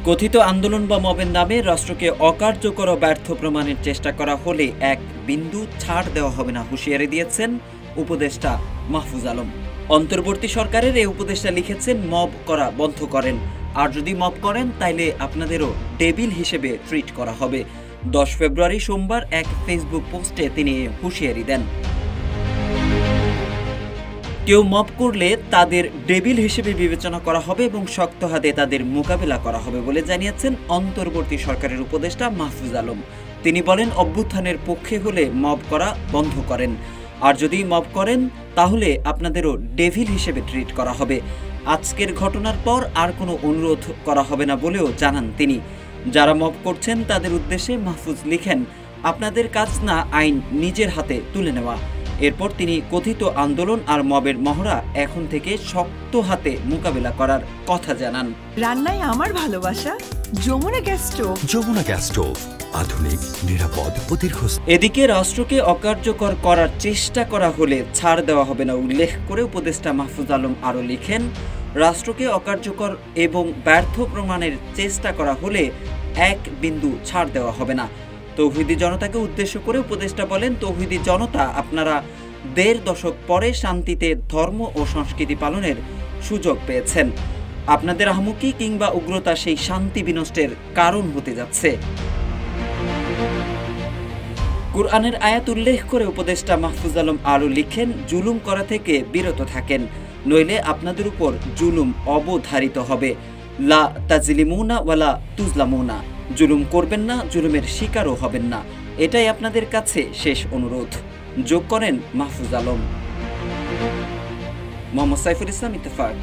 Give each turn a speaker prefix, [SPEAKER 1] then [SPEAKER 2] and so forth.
[SPEAKER 1] কথিত আন্দোলন বা মবের নামে রাষ্ট্রকে অকার্যকর ও ব্যর্থ প্রমাণের চেষ্টা করা হলে এক বিন্দু ছাড় দেওয়া হবে না হুঁশিয়ারি দিয়েছেন উপদেষ্টা মাহফুজ আলম। অন্তর্বর্তী সরকারের এই উপদেষ্টা লিখেছেন, মব করা বন্ধ করেন, আর যদি মব করেন তাইলে আপনাদেরও ডেভিল হিসেবে ট্রিট করা হবে। 10 ফেব্রুয়ারি সোমবার এক ফেসবুক পোস্টে তিনি হুঁশিয়ারি দেন। কেউ মব করলে তাদের ডেভিল হিসেবে বিবেচনা করা হবে এবং শক্ত হাতে তাদের মোকাবেলা করা হবে বলে জানিয়েছেন অন্তর্বর্তী সরকারের উপদেষ্টা মাহফুজ আলম। তিনি বলেন, অভ্যুত্থানের পক্ষে হলে মব করা বন্ধ করেন, আর যদি মব করেন তাহলে আপনাদেরও ডেভিল হিসেবে ট্রিট করা হবে। আজকের ঘটনার পর আর কোনো অনুরোধ করা হবে না বলেও জানান তিনি। যারা মব করছেন তাদের উদ্দেশ্যে মাহফুজ লিখেন, আপনাদের কাজ না আইন নিজের হাতে তুলে নেওয়া। এরপর তিনি কথিত আন্দোলন আর মবের মহড়া এখন থেকে শক্ত হাতে মোকাবেলা করার কথা জানান।
[SPEAKER 2] রান্নায় আমার ভালোবাসা Jamuna gas stove.
[SPEAKER 3] Jamuna gas stove, আধুনিক, নিরাপদ ও দীর্ঘস্থায়ী।
[SPEAKER 1] এদিকে রাষ্ট্রকে অকার্যকর করার চেষ্টা করা হলে ছাড় দেওয়া হবে না উল্লেখ করে উপদেষ্টা মাহফুজ আলম আরও লিখেন, রাষ্ট্রকে অকার্যকর এবং ব্যর্থ প্রমাণের চেষ্টা করা হলে এক বিন্দু ছাড় দেওয়া হবে না। তৌহিদি জনতাকে উদ্দেশ্য করে উপদেষ্টা বলেন, তৌহিদি জনতা, আপনারা 1.5 দশক পরে শান্তিতে ধর্ম ও সংস্কৃতি পালনের সুযোগ পেয়েছেন। আপনাদের আহমকি কিংবা উগ্রতা সেই শান্তি বিনষ্টের কারণ হতে যাচ্ছে। কুরআনের আয়াত উল্লেখ করে উপদেষ্টা মাহফুজ আলম আরও লিখেন, জুলুম করা থেকে বিরত থাকেন, নইলে আপনাদের উপর জুলুম অবধারিত হবে। লা তাজলিমুনা ওয়ালা তুজলামুনা, জুলুম করবেন না, জুলুমের শিকারও হবেন না, এটাই আপনাদের কাছে শেষ অনুরোধ, যোগ করেন মাহফুজ আলম। মোহাম্মদ সাইফুল ইসলাম, ইত্তেফাক।